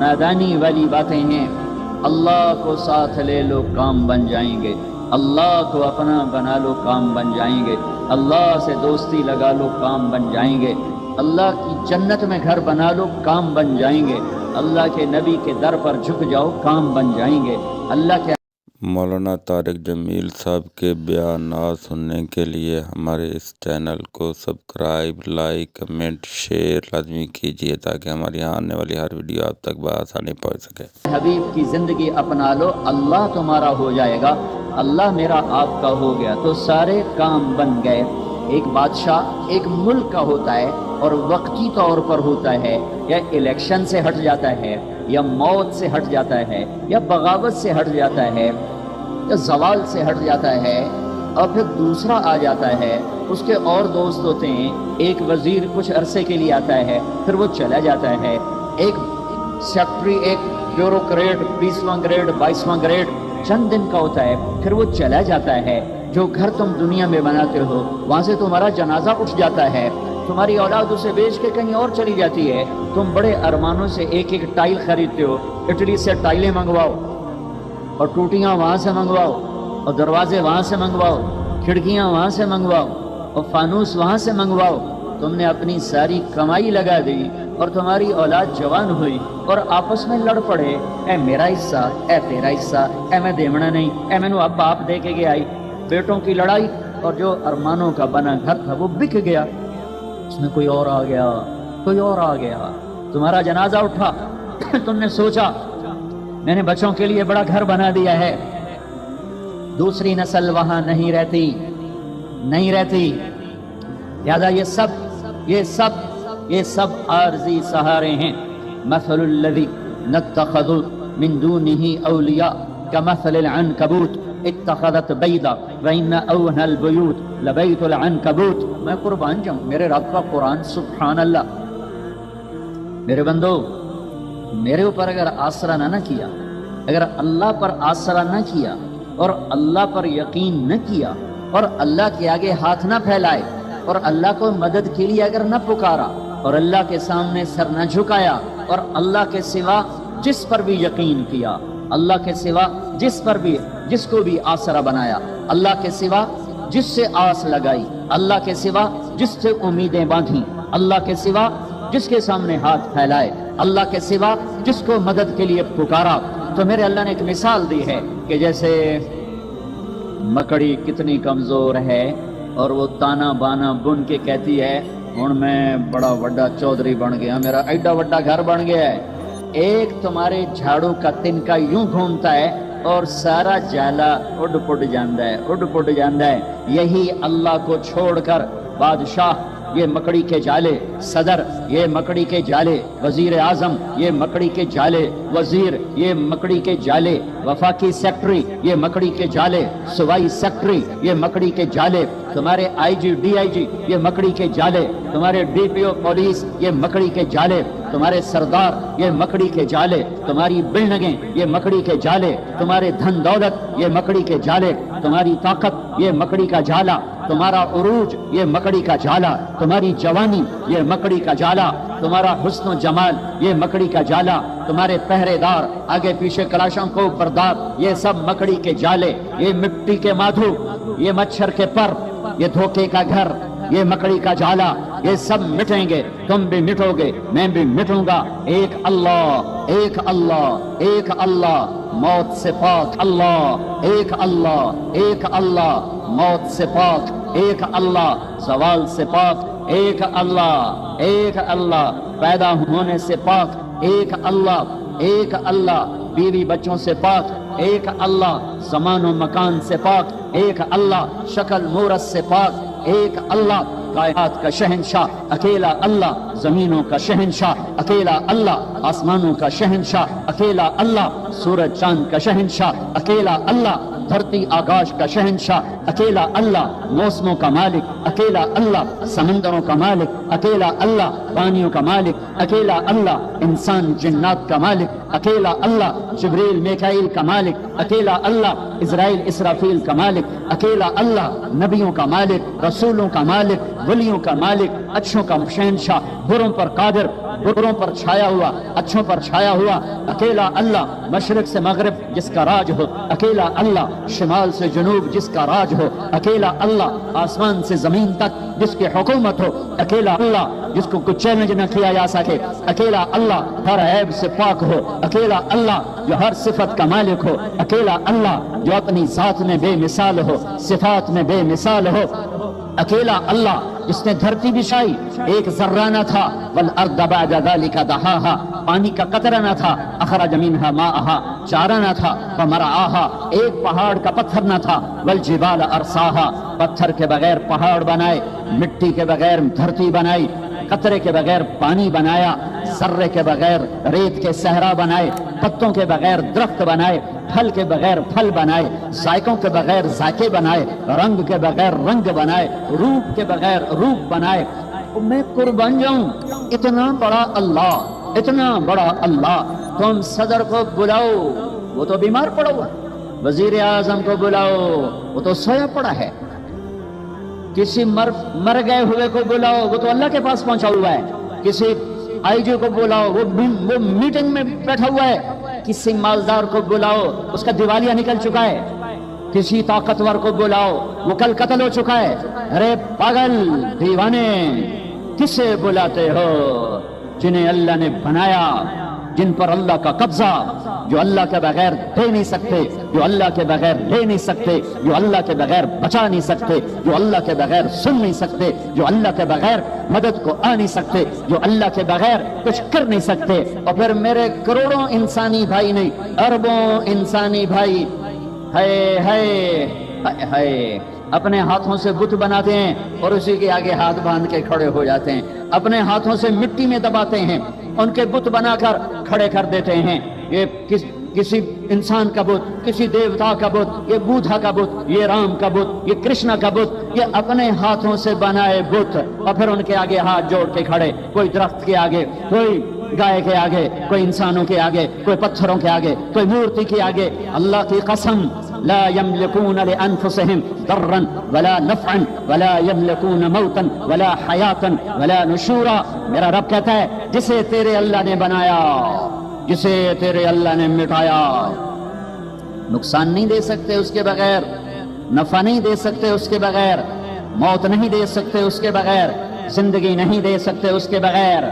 نادانی والی باتیں ہیں. اللہ کو ساتھ لے لو کام بن جائیں گے. اللہ کو اپنا بنا لو کام بن جائیں گے. اللہ سے دوستی لگا لو کام بن جائیں گے. اللہ کی جنت میں گھر بنا لو کام بن جائیں گے. اللہ کے نبی کے در پر جھک جاؤ کام بن جائیں گے. اللہ کے مولانا طارق جمیل صاحب کے بیانات سننے کے لیے ہمارے اس چینل کو سبسکرائب، لائک، کمنٹ، شیئر لازمی کیجیے تاکہ ہماری آنے والی ہر ویڈیو آپ تک بآسانی پہنچ سکے. حبیب کی زندگی اپنا لو، اللہ تمہارا ہو جائے گا. اللہ میرا آپ کا ہو گیا تو سارے کام بن گئے. ایک بادشاہ ایک ملک کا ہوتا ہے اور وقتی طور پر ہوتا ہے، یا الیکشن سے ہٹ جاتا ہے، یا موت سے ہٹ جاتا ہے، یا بغاوت سے ہٹ جاتا ہے، یا زوال سے ہٹ جاتا ہے، اور پھر دوسرا آ جاتا ہے. اس کے اور دوست ہوتے ہیں. ایک وزیر کچھ عرصے کے لیے آتا ہے، پھر وہ چلا جاتا ہے. ایک سیکٹری، ایک بیوروکریٹ 20واں گریڈ 22واں گریڈ چند دن کا ہوتا ہے، پھر وہ چلا جاتا ہے. جو گھر تم دنیا میں بناتے ہو وہاں سے تمہارا جنازہ اٹھ جاتا ہے. تمہاری اولاد اسے بیچ کے کہیں اور چلی جاتی ہے. تم بڑے ارمانوں سے ایک ایک ٹائل خریدتے ہو. اٹلی سے ٹائلیں منگواؤ اور ٹوٹیاں وہاں سے منگواؤ اور دروازے وہاں سے منگواؤ، کھڑکیاں وہاں سے منگواؤ اور فانوس وہاں سے منگواؤ. تم نے اپنی ساری کمائی لگا دی اور تمہاری اولاد جوان ہوئی اور آپس میں لڑ پڑے. اے میرا حصہ، اے تیرا حصہ، اے میں دیونا نہیں، اے میں نو اب باپ دے کے گیا. بیٹوں کی لڑائی، اور جو ارمانوں کا بنا گھر تھا وہ بک گیا. اس میں کوئی اور آ گیا، کوئی اور آ گیا. تمہارا جنازہ اٹھا. تم نے سوچا میں نے بچوں کے لیے بڑا گھر بنا دیا ہے. دوسری نسل وہاں نہیں رہتی. لہذا یہ سب عارضی سہارے ہیں. مثل الذی نتخذوا من دونه اولیاء کمثل العنکبوت اتخذت بیدا وان اوہن البیوت لبیت العنکبوت. میں قربان جاؤں میرے رب کا قرآن، سبحان اللہ. میرے بندو، میرے اوپر اگر آسرا نہ کیا، اگر اللہ پر آسرا نہ کیا اور اللہ پر یقین نہ کیا اور اللہ کے آگے ہاتھ نہ پھیلائے اور اللہ کو مدد کے لیے اگر نہ پکارا اور اللہ کے سامنے سر نہ جھکایا اور اللہ کے سوا جس پر بھی یقین کیا، اللہ کے سوا جس کو بھی آسرا بنایا، اللہ کے سوا جس سے آس لگائی، اللہ کے سوا جس سے امیدیں باندھی، اللہ کے سوا جس کے سامنے ہاتھ پھیلائے، اللہ کے سوا جس کو مدد کے لیے پکارا، تو میرے اللہ نے ایک مثال دی ہے کہ جیسے مکڑی کتنی کمزور ہے اور وہ تانا بانا بن کے کہتی ہے ہن میں بڑا وڈا چودھری بن گیا، میرا ایڈا وڈا گھر بن گیا ہے. ایک تمہارے جھاڑو کا تنکا یوں گھومتا ہے اور سارا جالا اڈ پٹ جاندہ ہے. یہی اللہ کو چھوڑ کر بادشاہ یہ مکڑی کے جالے، صدر یہ مکڑی کے جالے، وزیر اعظم یہ مکڑی کے جالے، وزیر یہ مکڑی کے جالے، وفاقی سیکٹری یہ مکڑی کے جالے، صوبائی سیکٹری یہ مکڑی کے جالے، تمہارے آئی جی ڈی آئی جی یہ مکڑی کے جالے، تمہارے ڈی پی او پولیس یہ مکڑی کے جالے، تمہارے سردار یہ مکڑی کے جالے، تمہاری بلڈنگیں یہ مکڑی کے جالے، تمہارے دھن دولت یہ مکڑی کے جالے، تمہاری طاقت یہ مکڑی کا جالا، تمہارا عروج یہ مکڑی کا جالا، تمہاری جوانی یہ مکڑی کا جالا، تمہارا حسن و جمال یہ مکڑی کا جالا، تمہارے پہرے دار آگے پیچھے کلاشوں کو بردار یہ سب مکڑی کے جالے، یہ مٹی کے مادھو، یہ مچھر کے پر، یہ دھوکے کا گھر، یہ مکڑی کا جالا، یہ سب مٹیں گے، تم بھی مٹو گے، میں بھی مٹوں گا. ایک اللہ، ایک اللہ، ایک اللہ، موت سے پاک اللہ، ایک اللہ، ایک اللہ، موت سے پاک ایک اللہ، زوال سے پاک ایک اللہ، ایک اللہ، پیدا ہونے سے پاک ایک اللہ، ایک اللہ، بیوی بچوں سے پاک ایک اللہ، زمان و مکان سے پاک ایک اللہ، شکل مورت سے پاک ایک اللہ، کائنات کا شہنشاہ اکیلا اللہ، زمینوں کا شہنشاہ اکیلا اللہ، آسمانوں کا شہنشاہ اکیلا اللہ، سورج چاند کا شہنشاہ اکیلا اللہ، دھرتی آکاش کا شہنشاہ اکیلا اللہ، موسموں کا مالک اکیلا اللہ، سمندروں کا مالک اکیلا اللہ، پانیوں کا مالک اکیلا اللہ، انسان جنات کا مالک اکیلا اللہ، جبریل میکائیل کا مالک اکیلا اللہ، اسرائیل اسرافیل کا مالک اکیلا اللہ، نبیوں کا مالک، رسولوں کا مالک، ولیوں کا مالک، اچھوں کا شہنشاہ، بروں پر قادر، بروں پر چھایا ہوا، اچھوں پر چھایا ہوا اکیلا اللہ، مشرق سے مغرب جس کا راج ہو اکیلا اللہ، شمال سے جنوب جس کا راج ہو اکیلا اللہ، آسمان سے زمین تک جس کی حکومت ہو اکیلا اللہ، جس کو کچھ چیلنج نہ کیا جا سکے اکیلا اللہ، ہر عیب سے پاک ہو اکیلا اللہ، جو ہر صفت کا مالک ہو اکیلا اللہ، جو اپنی ذات میں بے مثال ہو، صفات میں بے مثال ہو اکیلا اللہ، جس نے دھرتی بچھائی ایک ذرہ نہ تھا، والارض بعد ذلك دحاها، پانی کا قطرہ نہ تھا، اخرج منها ماءها، چارہ نہ تھا، فمرعاها، ایک پہاڑ کا پتھر نہ تھا، والجبال ارساها، پتھر کے بغیر پہاڑ بنائے، مٹی کے بغیر دھرتی بنائی، قطرے کے بغیر پانی بنایا، ذرے کے بغیر ریت کے صحرا بنائے، پتوں کے بغیر درخت بنائے، پھل کے بغیر پھل بنائے، ذائقوں کے بغیر ذائقے بنائے، رنگ کے بغیر رنگ بنائے، روپ کے بغیر روپ بنائے۔ میں قربان جاؤں، اتنا بڑا اللہ، اتنا بڑا اللہ، تم صدر کو بلاؤ وہ تو بیمار پڑا ہوا، وزیر اعظم کو بلاؤ وہ تو سویا پڑا ہے، کسی مر گئے ہوئے کو بلاؤ وہ تو اللہ کے پاس پہنچا ہوا ہے، کسی آئی جی کو بلاؤ وہ میٹنگ میں بیٹھا ہوا ہے، کسی مالدار کو بلاؤ اس کا دیوالیہ نکل چکا ہے، کسی طاقتور کو بلاؤ وہ کل قتل ہو چکا ہے۔ ارے پاگل دیوانے، کسے بلاتے ہو؟ جنہیں اللہ نے بنایا، جن پر اللہ کا قبضہ، جو اللہ کے بغیر دے نہیں سکتے، جو اللہ کے بغیر لے نہیں سکتے، جو اللہ کے بغیر بچا نہیں سکتے، جو اللہ کے بغیر سن نہیں سکتے، جو اللہ کے بغیر مدد کو آ نہیں سکتے، جو اللہ کے بغیر کچھ کر نہیں سکتے۔ اور پھر میرے کروڑوں انسانی بھائی نہیں، اربوں انسانی بھائی ہائے اپنے ہاتھوں سے بت بناتے ہیں اور اسی کے آگے ہاتھ باندھ کے کھڑے ہو جاتے ہیں، اپنے ہاتھوں سے مٹی میں دباتے ہیں، ان کے بت بنا کر کھڑے کر دیتے ہیں۔ یہ کسی انسان کا بت، کسی دیوتا کا بت، یہ بودھا کا بت، یہ رام کا بت، یہ کرشنا کا بت، یہ اپنے ہاتھوں سے بنائے بت، اور پھر ان کے آگے ہاتھ جوڑ کے کھڑے، کوئی درخت کے آگے، کوئی گائے کے آگے، کوئی انسانوں کے آگے، کوئی پتھروں کے آگے، کوئی مورتی کے آگے۔ اللہ کی قسم، لا يملكون لأنفسهم ضرا ولا نفعا ولا يملكون موتا ولا حیاتا ولا نشورا۔ میرا رب کہتا ہے جسے تیرے اللہ نے بنایا، جسے تیرے اللہ نے مٹایا، نقصان نہیں دے سکتے اس کے بغیر، نفع نہیں دے سکتے اس کے بغیر، موت نہیں دے سکتے اس کے بغیر، زندگی نہیں دے سکتے اس کے بغیر،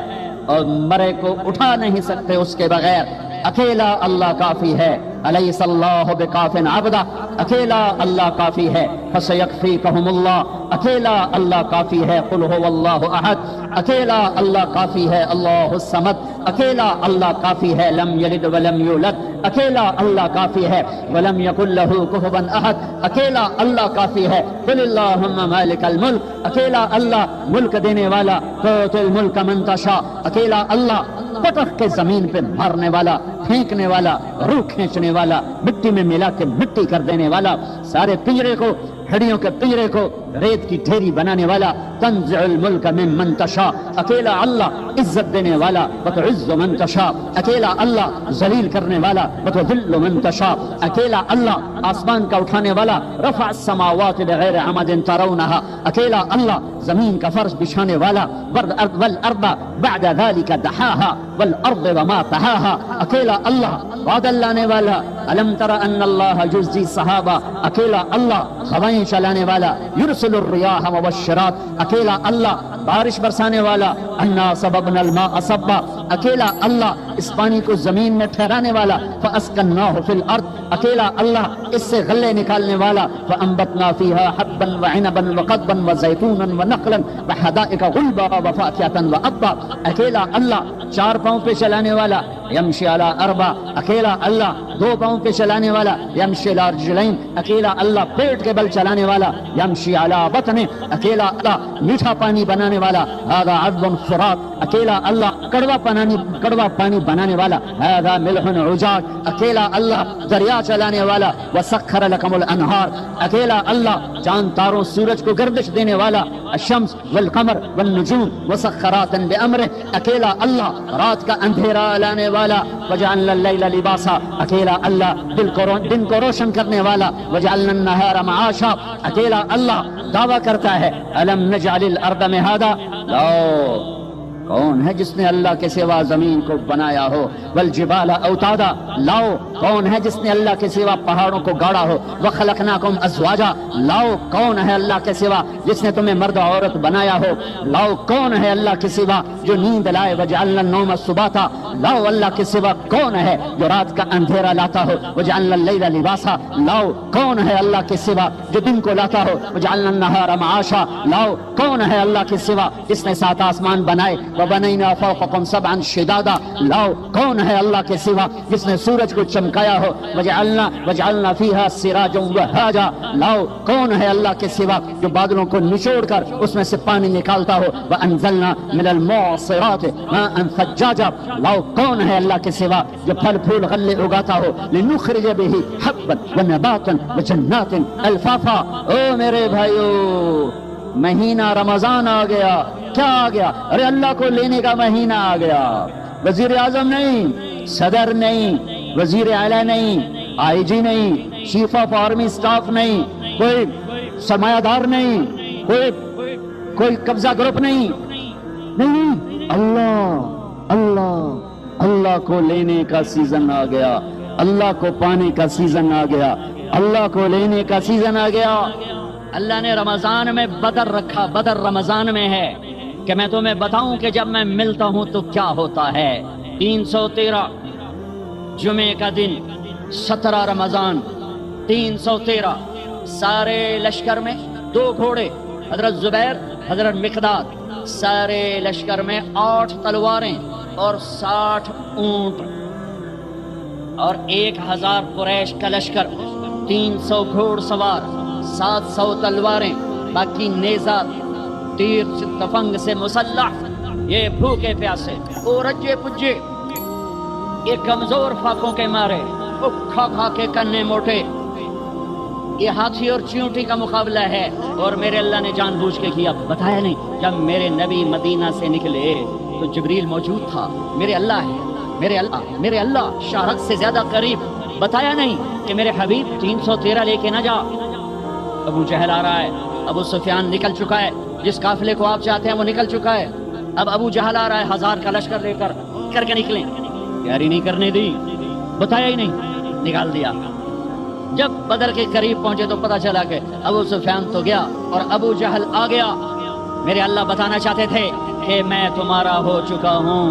اور مرے کو اٹھا نہیں سکتے اس کے بغیر۔ اکیلا اللہ کافی ہے۔ الیس اللہ بکاف عبدہ، اکیلا اللہ کافی ہے۔ فسیکفیکہم اللہ، اکیلا اللہ کافی ہے۔ قل هو اللہ احد، اکیلا اللہ کافی ہے۔ اللہ الصمد، اکیلا اللہ کافی ہے۔ لم یلد ولم یولد، اکیلا اللہ کافی ہے۔ ولم یکن لہ کفوا احد، اکیلا اللہ کافی ہے۔ قل اللہم مالک الملک، اکیلا اللہ ملک دینے والا۔ تؤتی الملک من تشاء، اکیلا اللہ پٹخ کے زمین پہ مارنے والا، پھینکنے والا، روح کھینچنے والا، مٹی میں ملا کے مٹی کر دینے والا، سارے پنجرے کو، ہڈیوں کے پنجرے کو ریت کی ڈھیری بنانے والا۔ تنزع الملک ممن تشاء، اکیلا اللہ عزت دینے والا۔ وتعز من تشاء، اکیلا اللہ ذلیل کرنے والا۔ وتذل من تشاء، اکیلا اللہ آسمان کا اٹھانے والا۔ رفع السماوات بغیر عمد ترونها، اکیلا اللہ زمین کا فرش بچھانے والا۔ والارض بعد ذلك دحاها، والارض وما طحاها، اکیلا اللہ بادل لانے والا۔ الم تر ان اللہ یجزی السحابہ، اکیلا اللہ ہوائیں چلانے والا۔ یرسل الریاح مبشرات، اکیلا اللہ بارش برسانے والا۔ انا صببنا الماء صبا، اکیلا اللہ اس پانی کو زمین میں ٹھہرانے والا۔ فاسکناہ فی الارض، اکیلا اللہ اس سے غلے نکالنے والا۔ فانبتنا فیہا حبا وعنبا وقضبا وزیتونا ونخلا وحدائق غلبا وفاکہۃ وابا، اکیلا اللہ چار پاؤں پہ چلانے والا۔ یمشی علی اربع، اکیلا اللہ دو پاؤں پہ چلانے والا۔ یمشی علی رجلین، اکیلا اللہ پیٹ کے بل چلانے والا۔ یمشی علی بطن، اکیلا اللہ میٹھا پانی بنانے والا۔ ھذا عذب فرات، اکیلا اللہ کڑوا پانی بنانے والا۔ ھذا ملح عجاج، اکیلا اللہ دریا چلانے والا۔ وسخر لکم الانہار، اکیلا اللہ چاند تاروں سورج کو گردش دینے والا۔ الشمس والقمر والنجوم مسخرات بامرہ، اکیلا اللہ رات کا اندھیرا لانے والا۔ وجعلنا اللیل لباسا، اکیلا اللہ دن کو روشن کرنے والا۔ وجعلنا النہار معاشا، اکیلا اللہ دعویٰ کرتا ہے الم نجعل الارض مہادا، کون ہے جس نے اللہ کے سوا زمین کو بنایا ہو؟ والجبال اوتادا، لاؤ کون ہے جس نے اللہ کے سوا پہاڑوں کو گاڑا ہو؟ وخلقناکم ازواجا، لاؤ کون ہے اللہ کے سوا جس نے تمہیں مرد و عورت بنایا ہو؟ لاؤ کون ہے اللہ کے سوا جو نیند لائے؟ وجعلنا النوم سباتا، لاؤ اللہ کے سوا کون ہے جو رات کا اندھیرا لاتا ہو؟ وجعلنا اللیل لباسا، لاؤ کون ہے اللہ کے سوا جو دن کو لاتا ہو؟ وجعلنا النہار معاشا، لاؤ کون ہے اللہ کے سوا جس نے 7 آسمان بنائے؟ وَبَنَيْنَا فَوْقَكُمْ سَبْعًا شِدَادًا، لاؤ کون ہے اللہ کے سوا جس نے سورج کو چمکایا ہو؟ وَجَعَلْنَا فِيهَا سِرَاجًا وَهَّاجًا، لاؤ کون ہے اللہ کے سوا جو بادلوں کو نچوڑ کر اس میں سے پانی نکالتا ہو؟ وَأَنزَلْنَا مِنَ الْمُعْصِرَاتِ مَاءً ثَجَّاجًا، لاؤ کون ہے اللہ کے سوا جو پھل پھول غلے اگاتا ہو؟ لِنُخْرِجَ بِهِ حَبًّا وَنَبَاتًا وَجَنَّاتٍ الْفَافًا۔ او میرے بھائیو، مہینہ رمضان آ گیا، کیا آ گیا؟ ارے اللہ کو لینے کا مہینہ آ گیا۔ وزیر اعظم نہیں، صدر نہیں، وزیر اعلیٰ نہیں، آئی جی نہیں، چیف آف آرمی سٹاف نہیں، کوئی سرمایہ دار نہیں، کوئی قبضہ گروپ نہیں، اللہ کو لینے کا سیزن آ گیا، اللہ کو پانے کا سیزن آ گیا، اللہ کو لینے کا سیزن آ گیا۔ اللہ نے رمضان میں بدر رکھا، بدر رمضان میں ہے کہ میں تمہیں بتاؤں کہ جب میں ملتا ہوں تو کیا ہوتا ہے۔ 313 جمعے کا دن، 17 رمضان 313، سارے لشکر میں 2 گھوڑے، حضرت زبیر، حضرت مقداد، سارے لشکر میں 8 تلواریں اور 60 اونٹ، اور 1000 قریش کا لشکر، 300 گھوڑ سوار، 700 تلواریں، باقی نیزہ تیر تفنگ سے مسلح، یہ بھوکے پیاسے، او رجے پجے، یہ کمزور فاقوں کے مارے، وہ کھا کھا کے کنے موٹے، یہ ہاتھی اور چیونٹی کا مقابلہ ہے۔ اور میرے اللہ نے جان بوجھ کے کیا، بتایا نہیں؟ جب میرے نبی مدینہ سے نکلے تو جبریل موجود تھا، میرے اللہ ہے، میرے اللہ شارق سے زیادہ قریب، بتایا نہیں کہ میرے حبیب 313 لے کے نہ جا۔ ابو جہل آ رہا ہے، ابو سفیان نکل چکا ہے، جس قافلے کو آپ چاہتے ہیں وہ نکل چکا ہے، اب ابو جہل آ رہا ہے 1000 کا لشکر لے کر کے نکلیں، تیاری نہیں کرنے دی، بتایا ہی نہیں، نکال دیا۔ جب بدر کے قریب پہنچے تو پتا چلا کہ ابو سفیان تو گیا اور ابو جہل آ گیا۔ میرے اللہ بتانا چاہتے تھے کہ میں تمہارا ہو چکا ہوں،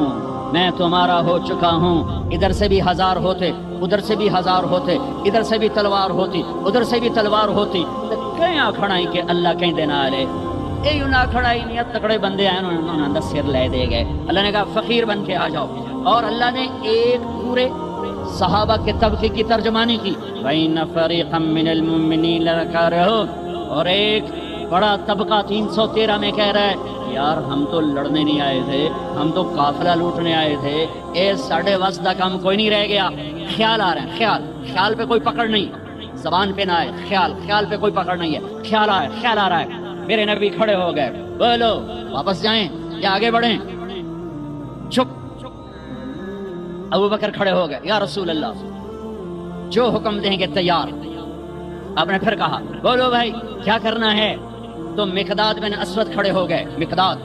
میں تمہارا ہو چکا ہوں۔ ادھر سے بھی 1000 ہوتے، ادھر سے بھی 1000 ہوتے، ادھر سے بھی تلوار ہوتی، ادھر سے بھی تلوار ہوتی، تو کہیں کھڑائی کہ اللہ کہیں دینا آلے، اے یوں نہ کھڑائی نہیں، تکڑے بندے آئے، انہوں نے سر لے دے گئے۔ اللہ نے کہا فقیر بن کے آ جاؤ، اور اللہ نے ایک پورے صحابہ کے طبقے کی ترجمانی کی، وَإِنَّ فَرِيقًا مِّنَ الْمُؤْمِنِينَ لَكَارِهُونَ، اور ایک بڑا طبقہ 313 میں کہہ رہا ہے یار ہم تو لڑنے نہیں آئے تھے، ہم تو قافلہ لوٹنے آئے تھے، اے ساڑھے وس کا کام کوئی نہیں رہ گیا۔ خیال آ رہے ہیں، خیال پہ کوئی پکڑ نہیں، زبان پہ نہ آئے، خیال پہ کوئی پکڑ نہیں ہے، خیال آ رہا ہے۔ میرے نبی کھڑے ہو گئے، بولو واپس جائیں یا آگے بڑھیں؟ چپ۔ ابو بکر کھڑے ہو گئے، یا رسول اللہ جو حکم دیں گے تیار۔ آپ نے پھر کہا بولو بھائی کیا کرنا ہے؟ تو مقداد بن اسود کھڑے ہو گئے، مقداد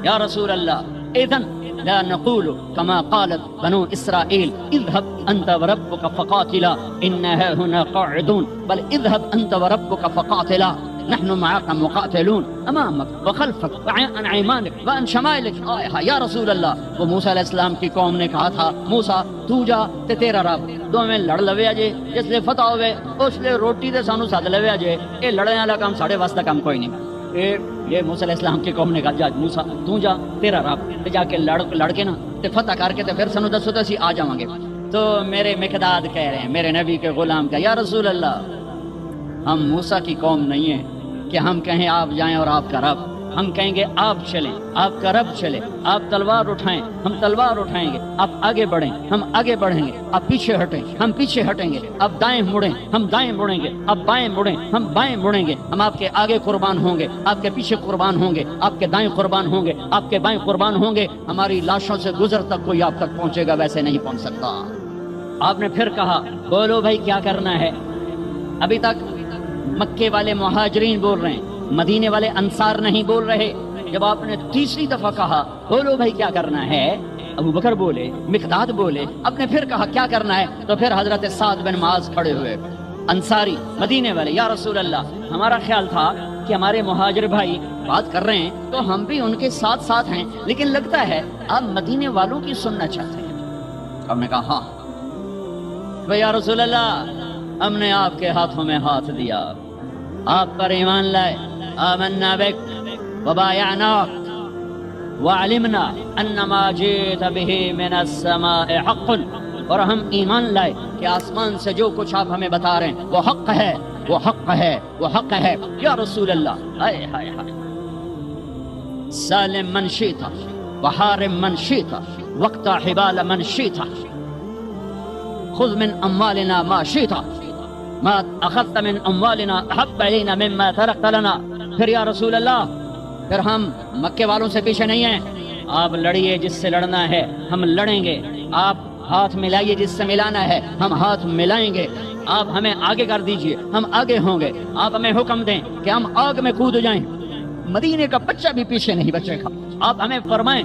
یا رسول اللہ اذن لا نقول كما قالت بنو اسرائيل اذهب انت وربك فقاتلا انها هنا قاعدون، بل اذهب انت وربك فقاتلا نحن معك مقاتلون امامك وخلفك وعن ايمانك وعن شمائلك۔ یا رسول اللہ، وہ موسیٰ علیہ السلام کی قوم نے کہا تھا موسیٰ تو جا تے تیرا رب دو میں لڑ لوے جے، جس لے فتح ہوئے اس لے روٹی دے سانو ساتھ لوے جے، اے لڑنے والا کام ساڑھے واسطہ کام کوئی نہیں۔ یہ موسیٰ علیہ السلام کی قوم نے کہا جا موسیٰ تو جا تیرا رب تے جا کے لڑ کے نا تے فتح کر کے تے پھر سانو دسو تے اسی آ جاواں گے۔ تو میرے مقداد کہہ رہے ہیں، میرے نبی کے غلام کا، یا رسول اللہ ہم موسیٰ کی قوم نہیں ہیں کہ ہم کہیں آپ جائیں اور آپ کا رب، ہم کہیں گے آپ چلیں، آپ کا رب چلے، آپ تلوار اٹھائیں ہم تلوار اٹھائیں گے، آپ آگے بڑھیں ہم آگے بڑھیں گے، آپ پیچھے ہٹیں ہم پیچھے ہٹیں گے، آپ دائیں مڑیں ہم دائیں مڑیں گے، آپ بائیں مڑیں ہم بائیں مڑیں گے، ہم آپ کے آگے قربان ہوں گے، آپ کے پیچھے قربان ہوں گے، آپ کے دائیں قربان ہوں گے، آپ کے بائیں قربان ہوں گے، ہماری لاشوں سے گزر تک کوئی آپ تک پہنچے گا ویسے نہیں پہنچ سکتا۔ آپ نے پھر کہا بولو بھائی کیا کرنا ہے؟ ابھی تک مکے والے مہاجرین بول رہے ہیں، مدینے والے انصار نہیں بول رہے، جب آپ نے تیسری دفعہ کہا بولو بھائی کیا کرنا ہے، ابو بکر بولے، مقداد بولے، اب نے پھر کہا کیا کرنا ہے، تو پھر حضرت سعد بن معاذ کھڑے ہوئے، انصاری مدینے والے، یا رسول اللہ ہمارا خیال تھا کہ ہمارے مہاجر بھائی بات کر رہے ہیں تو ہم بھی ان کے ساتھ ساتھ ہیں، لیکن لگتا ہے آپ مدینے والوں کی سننا چاہتے ہیں۔ ہم نے کہا ہاں یا رسول اللہ، ہم نے آپ کے ہاتھوں میں ہاتھ دیا، آپ پر ایمان لائے، آمنا بک وبایعناک وعلمنا ان ما جئت به من السماء حق، اور ہم ایمان لائے کہ آسمان سے جو کچھ آپ ہمیں بتا رہے ہیں وہ حق ہے، وہ حق ہے، وہ حق ہے۔ یا رسول اللہ، ہائے ہائے ہائے، سالم من شئت وحارم من شئت واقطع حبال من شئت خذ من اموالنا ما شئت ما اخذت من اموالنا احب الینا مما ترکت لنا۔ پھر یا رسول اللہ، پھر ہم مکے والوں سے پیچھے نہیں ہیں، آپ لڑیے جس سے لڑنا ہے، ہم لڑیں گے، آپ ہاتھ ملائیے جس سے ملانا ہے، ہم ہاتھ ملائیں گے، آپ ہمیں آگے کر دیجئے، ہم آگے ہوں گے، آپ ہمیں حکم دیں کہ ہم آگ میں کود جائیں، مدینے کا بچہ بھی پیچھے نہیں بچے گا، آپ ہمیں فرمائیں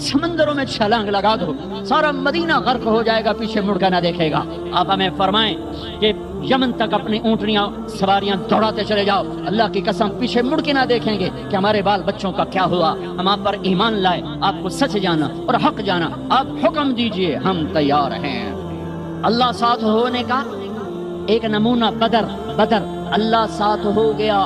سمندروں میں چھلانگ لگا دو، سارا مدینہ غرق ہو جائے گا، پیچھے مڑ کر نہ دیکھے گا، آپ ہمیں فرمائیں کہ یمن تک اپنی اونٹنیاں سواریاں دوڑاتے چلے جاؤ، اللہ کی قسم پیچھے مڑ کے نہ دیکھیں گے کہ ہمارے بال بچوں کا کیا ہوا، ہم آپ پر ایمان لائے، آپ کو سچ جانا اور حق جانا، آپ حکم دیجئے، ہم تیار ہیں۔ اللہ ساتھ ہونے کا ایک نمونہ بدر، اللہ ساتھ ہو گیا،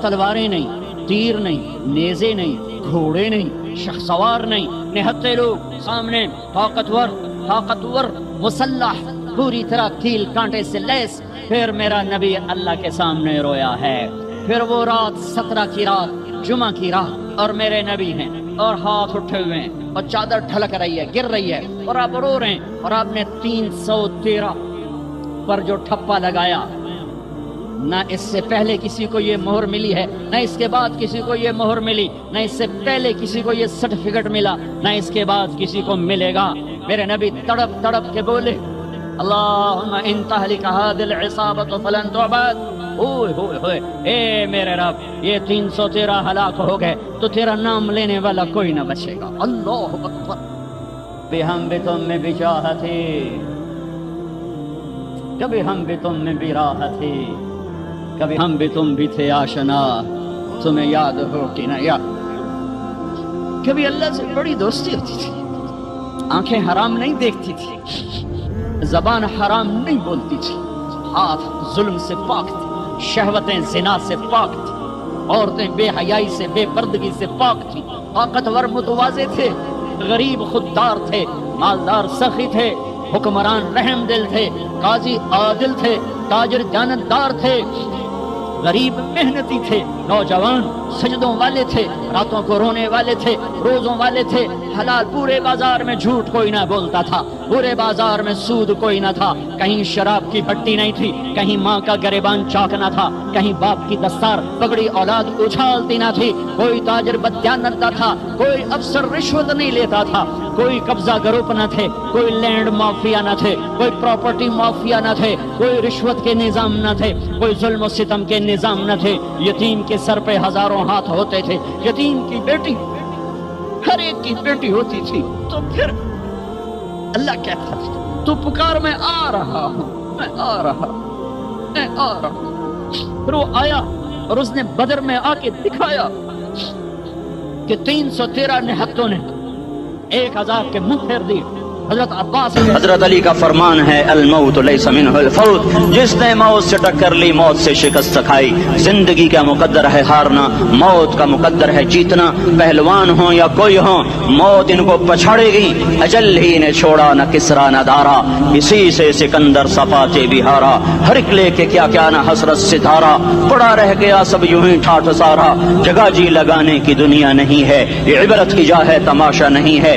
تلواریں نہیں، تیر نہیں، نیزے نہیں، گھوڑے نہیں، شخسوار نہیں، نہتے لوگ سامنے، طاقتور مسلح، پوری طرح کیل کانٹے سے لیس۔ پھر میرا نبی اللہ کے سامنے رویا ہے، پھر وہ رات 17 کی رات، جمعہ کی رات، اور میرے نبی ہیں اور ہاتھ اٹھے ہوئے ہیں اور چادر ڈھلک رہی ہے، گر رہی ہے، اور آپ رو رہے ہیں، اور آپ نے 313 پر جو ٹھپا لگایا، نہ اس سے پہلے کسی کو یہ مہر ملی ہے، نہ اس کے بعد کسی کو یہ مہر ملی، نہ اس سے پہلے کسی کو یہ سرٹیفکیٹ ملا، نہ اس کے بعد کسی کو ملے گا۔ میرے نبی تڑپ کے بولے، اللہم ان تہلک ھذی العصابۃ فلن تعبد، اوئے ہوئے ہوئے، اے میرے رب یہ 313 ہلاک ہو گئے تو تیرا نام لینے والا کوئی نہ بچے گا۔ اللہ اکبر۔ ہم بھی تم میں بچاہتے، کبھی ہم بھی تم میں براہتے، کبھی ہم بھی تم بھی تھے آشنا، تمہیں یاد ہو کہ نہ یاد۔ کبھی اللہ سے بڑی دوستی ہوتی تھی، آنکھیں حرام نہیں دیکھتی تھی، زبان حرام نہیں بولتی تھی، ہاتھ ظلم سے پاک تھے، شہوتیں زنا سے پاک تھی، عورتیں بے حیائی سے، بے پردگی سے پاک تھی، طاقتور متواضع تھے، غریب خوددار تھے، مالدار سخی تھے، حکمران رحم دل تھے، قاضی عادل تھے، تاجر دیانتدار تھے، غریب محنتی تھے، نوجوان سجدوں والے تھے، راتوں کو رونے والے تھے، روزوں والے تھے، حلال، پورے بازار میں جھوٹ کوئی نہ بولتا تھا، پورے بازار میں سود کوئی نہ تھا، کہیں شراب کی بھٹی نہیں تھی، کہیں ماں کا گریبان چاک نہ تھا، کہیں باپ کی دستار پگڑی اولاد اچھالتی نہ تھی، کوئی تاجر بددیانت نہ تھا، کوئی افسر رشوت نہیں لیتا تھا، کوئی قبضہ گروپ نہ تھے، کوئی لینڈ مافیا نہ تھے، کوئی پراپرٹی مافیا نہ تھے، کوئی رشوت کے نظام نہ تھے، کوئی ظلم و ستم کے نظام نہ تھے، یتیم کے سر پہ ہزاروں ہاتھ ہوتے تھے، یتیم کی بیٹی ہر ایک کی بیٹی ہوتی تھی، تو پھر اللہ کہتا تھا تو پکار، میں آ رہا ہوں، میں آ رہا ہوں، میں آ رہا ہوں۔ پھر وہ آیا اور اس نے بدر میں آ کے دکھایا کہ 313 نہتوں نے 1000 کے منہ پھیر دیے۔ حضرت عباس، حضرت علی کا فرمان ہے، الموت لیس منہ الفوت، جس نے موت سے ٹکر لی موت سے شکست کھائی۔ زندگی کا مقدر ہے ہارنا، موت کا مقدر ہے جیتنا، پہلوان ہوں یا کوئی ہوں، موت ان کو پچھاڑے گی۔ اجل ہی نے چھوڑا نہ کسرا نہ دارا، اسی سے سکندر صفاتے بھی ہارا، ہر ایک لے کے کیا کیا نہ حسرت ستارہ، پڑا رہ گیا سب یوں ہی ٹھاٹھ سارا۔ جگہ جی لگانے کی دنیا نہیں ہے، یہ عبرت کی جا ہے تماشا نہیں ہے،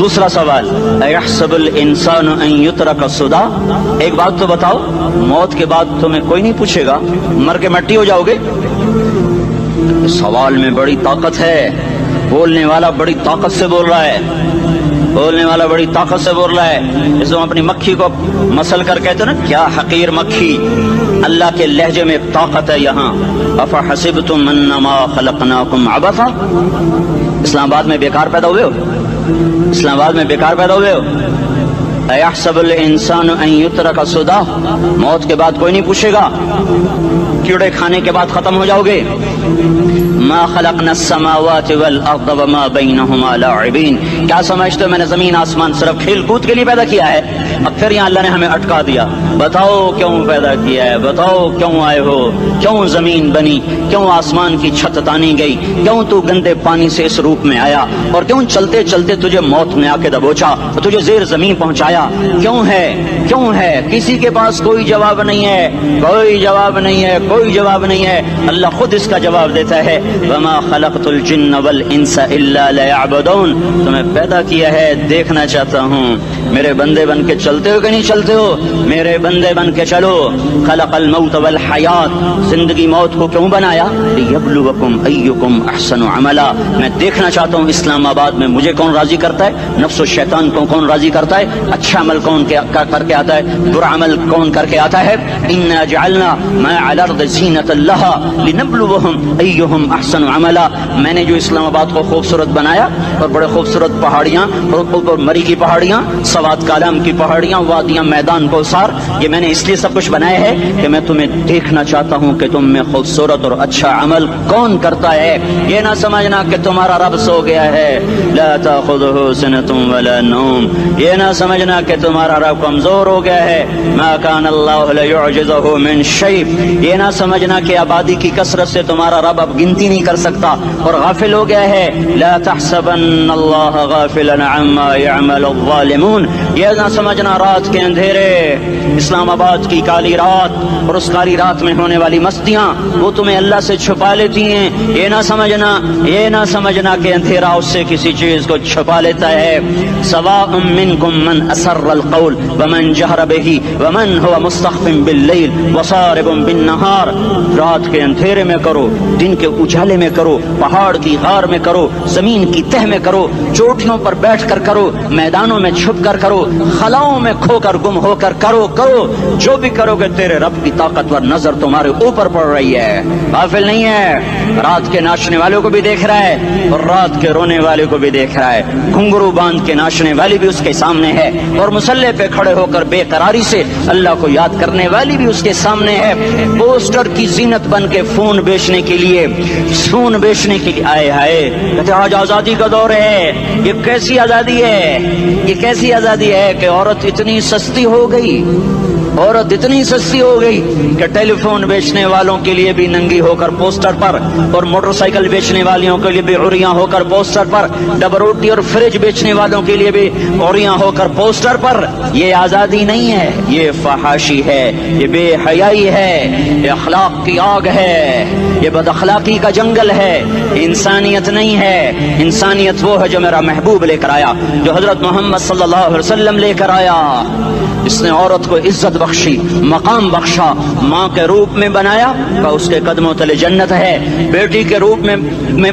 دوسرا سوال اَيَحْسَبُ الْإِنسَانُ أَن يُتْرَكَ سُدًى، ایک بات تو بتاؤ، موت کے بعد تمہیں کوئی نہیں پوچھے گا، مر کے مٹی ہو جاؤ گے؟ سوال میں بڑی طاقت ہے، بولنے والا بڑی طاقت سے بول رہا ہے، بولنے والا بڑی طاقت سے بول رہا ہے. اس کو اپنی مکھی کو مسل کر کہتے نا، کیا حقیر مکھی. اللہ کے لہجے میں طاقت ہے یہاں. افحسبتم انما خلقناکم عبثا، اسلام آباد میں بیکار پیدا ہوئے ہو، اسلام آباد میں بیکار پیدا ہوئے ہو. ایحسب الانسان ان یترک سدی، موت کے بعد کوئی نہیں پوچھے گا، کیڑے کھانے کے بعد ختم ہو جاؤ گے. ما خلقنا السماوات والارض وما بینہما لاعبین، کیا سمجھتے ہو میں نے زمین آسمان صرف کھیل کود کے لیے پیدا کیا ہے؟ اب پھر یہاں اللہ نے ہمیں اٹکا دیا. بتاؤ کیوں پیدا کیا ہے، بتاؤ کیوں آئے ہو، کیوں زمین بنی، کیوں آسمان کی چھت تانی گئی، کیوں تو گندے پانی سے اس روپ میں آیا، اور کیوں چلتے چلتے تجھے موت نے آ کے دبوچا اور تجھے زیر زمین پہنچایا. کیوں ہے، کیوں ہے؟ کسی کے پاس کوئی جواب نہیں ہے، کوئی جواب نہیں ہے، کوئی جواب نہیں ہے. اللہ خود اس کا جواب دیتا ہے، وما خلقت الجن والانس الا لیعبدون، تمہیں پیدا کیا ہے دیکھنا چاہتا ہوں، میرے بندے بن کے چلتے ہو کہ نہیں چلتے ہو، میرے بندے بن کے چلو. خلق الموت والحیات، زندگی موت کو کیوں بنایا؟ لیبلوکم ایکم احسن عملا، میں دیکھنا چاہتا ہوں اسلام آباد میں مجھے کون راضی کرتا ہے، نفس و شیطان کو کون راضی کرتا ہے، اچھا عمل کون کر کے آتا ہے، برا عمل کون کر کے آتا ہے. انا جعلنا ما علی الارض زینۃ لہا لنبلوہم ایہم احسن عملا، میں نے جو اسلام آباد کو خوبصورت بنایا، اور بڑے خوبصورت پہاڑیاں، اور مری کی پہاڑیاں، سوات کالام کی پہاڑیاں، وادیاں، میدان کوثر، یہ میں نے اس لیے سب کچھ بنایا ہے کہ میں تمہیں دیکھنا چاہتا ہوں کہ تم میں خوبصورت اور اچھا عمل کون کرتا ہے. یہ نہ سمجھنا کہ تمہارا رب سو گیا ہے، لا تاخذہ سنۃ ولا نوم، یہ نہ سمجھنا کہ تمہارا رب کمزور ہو گیا ہے، ما کان اللہ لیعجزہ من شیء، یہ نہ سمجھنا کہ آبادی کی کثرت سے تمہارا رب اب گنتی نہیں کر سکتا اور غافل ہو گیا ہے. لا تحسبن اللہ غافلا عما يعمل الظالمون، یہ نہ سمجھنا رات کے اندھیرے، اسلام آباد کی کالی رات اور اس کالی رات میں ہونے والی مستیاں وہ تمہیں اللہ سے چھپا لیتی ہیں. یہ نہ سمجھنا، یہ نہ سمجھنا کہ اندھیرا اس سے کسی چیز کو چھپا لیتا ہے. سواء منکم من اسر القول ومن جہر به ومن هو مستخف باللیل وصارب بالنہار، رات کے اندھیرے میں کرو، دن کے اجالے میں کرو، پہاڑ کی غار میں کرو، زمین کی تہ میں کرو، چوٹیوں پر بیٹھ کر کرو، میدانوں میں چھپ کر کرو، خلاؤں میں کھو کر گم ہو کر کرو، جو بھی کرو گے تیرے رب کی طاقتور نظر تمہارے اوپر پڑ رہی ہے، غافل نہیں ہے. رات کے ناچنے والوں کو بھی دیکھ رہا ہے اور رات کے رونے والے کو بھی دیکھ رہا ہے، گھنگرو باندھ کے ناچنے والی بھی اس کے سامنے ہے، اور مسلح پہ کھڑے ہو کر بے قراری سے اللہ کو یاد کرنے والی بھی اس کے سامنے ہے. پوسٹر کی زینت بن کے فون بیچنے کے لیے، فون بیچنے کے لیے آئے ہائے، کہتے آج آزادی کا دور ہے. یہ کیسی آزادی ہے، یہ کیسی آزادی ہے کہ عورت اتنی سستی ہو گئی، عورت اتنی سستی ہو گئی کہ ٹیلی فون بیچنے والوں کے لیے بھی ننگی ہو کر پوسٹر پر، اور موٹر سائیکل بیچنے والوں کے لیے بھی عریاں ہو کر پوسٹر پر، ڈبل روٹی اور فریج بیچنے والوں کے لیے بھی عریاں ہو کر پوسٹر پر. یہ آزادی نہیں ہے، یہ فحاشی ہے، یہ بے حیائی ہے، یہ اخلاق کی آگ ہے، یہ بد اخلاقی کا جنگل ہے. انسانیت نہیں ہے. انسانیت وہ ہے جو میرا محبوب لے کر آیا، جو حضرت محمد صلی اللہ علیہ وسلم لے کر آیا. اس نے عورت کو عزت بخشی، مقام بخشا، ماں کے روپ میں بنایا کہ اس کے قدموں تلے جنت ہے. بیٹی کے روپ میں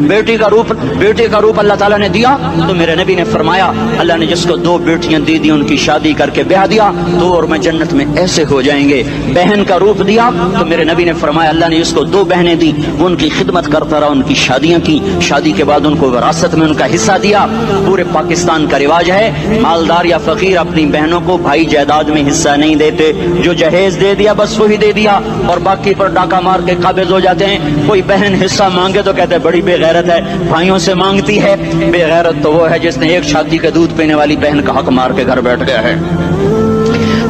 بیٹی کا روپ اللہ تعالیٰ نے دیا تو میرے نبی نے فرمایا اللہ نے جس کو 2 بیٹیاں دی ان کی شادی کر کے بیاہ دیا تو اور میں جنت میں ایسے ہو جائیں گے. بہن کا روپ دیا تو میرے نبی نے فرمایا اللہ نے جس کو 2 بہنیں دی وہ ان کی خدمت کرتا رہا، ان کی شادیاں کی، شادی کے بعد ان کو وراثت میں ان کا حصہ دیا. پورے پاکستان کا رواج ہے مالدار یا فقیر اپنی بہنوں کو بھائی جائیداد میں حصہ نہیں دیتے، جو جہیز دے دیا بس وہی دے دیا اور باقی پر ڈاکہ مار کے قابض ہو جاتے ہیں. کوئی بہن حصہ مانگے تو کہتے ہیں بڑی بے غیرت ہے، بھائیوں سے مانگتی ہے. بے غیرت تو وہ ہے جس نے ایک شادی کے دودھ پینے والی بہن کا حق مار کے گھر بیٹھ گیا ہے.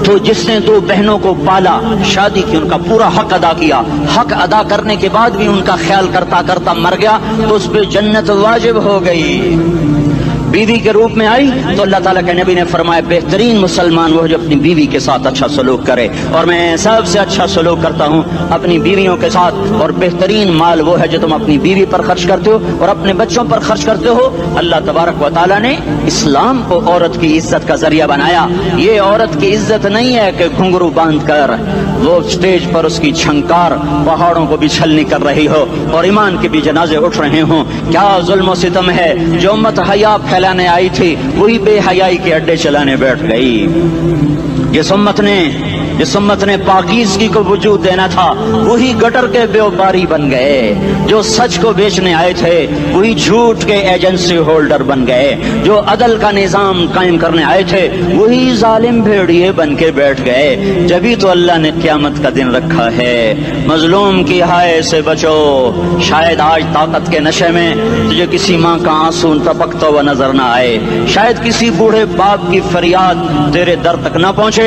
تو جس نے 2 بہنوں کو پالا، شادی کی، ان کا پورا حق ادا کیا، حق ادا کرنے کے بعد بھی ان کا خیال کرتا کرتا مر گیا تو اس پہ جنت واجب ہو گئی. بیوی کے روپ میں آئی تو اللہ تعالیٰ کے نبی نے فرمایا بہترین مسلمان وہ جو اپنی بیوی کے ساتھ اچھا سلوک کرے، اور میں سب سے اچھا سلوک کرتا ہوں اپنی بیویوں کے ساتھ، اور بہترین مال وہ ہے جو تم اپنی بیوی پر خرچ کرتے ہو اور اپنے بچوں پر خرچ کرتے ہو۔ اللہ تبارک و تعالیٰ نے اسلام کو عورت کی عزت کا ذریعہ بنایا۔ یہ عورت کی عزت نہیں ہے کہ گھنگرو باندھ کر وہ اسٹیج پر اس کی چھنکار پہاڑوں کو بھی چھلنی کر رہی ہو اور ایمان کے بھی جنازے اٹھ رہے ہوں۔ کیا ظلم و ستم ہے، جو امت حیا پھیلانے آئی تھی وہی بے حیائی کے اڈے چلانے بیٹھ گئی۔ جس امت نے پاکیزگی کو وجود دینا تھا وہی گٹر کے بیوپاری بن گئے، جو سچ کو بیچنے آئے تھے وہی جھوٹ کے ایجنسی ہولڈر بن گئے، جو عدل کا نظام قائم کرنے آئے تھے وہی ظالم بھیڑیے بن کے بیٹھ گئے۔ جبھی تو اللہ نے قیامت کا دن رکھا ہے۔ مظلوم کی ہائے سے بچو، شاید آج طاقت کے نشے میں تجھے کسی ماں کا آنسو ٹپکتا ہوا نظر نہ آئے، شاید کسی بوڑھے باپ کی فریاد تیرے در تک نہ پہنچے،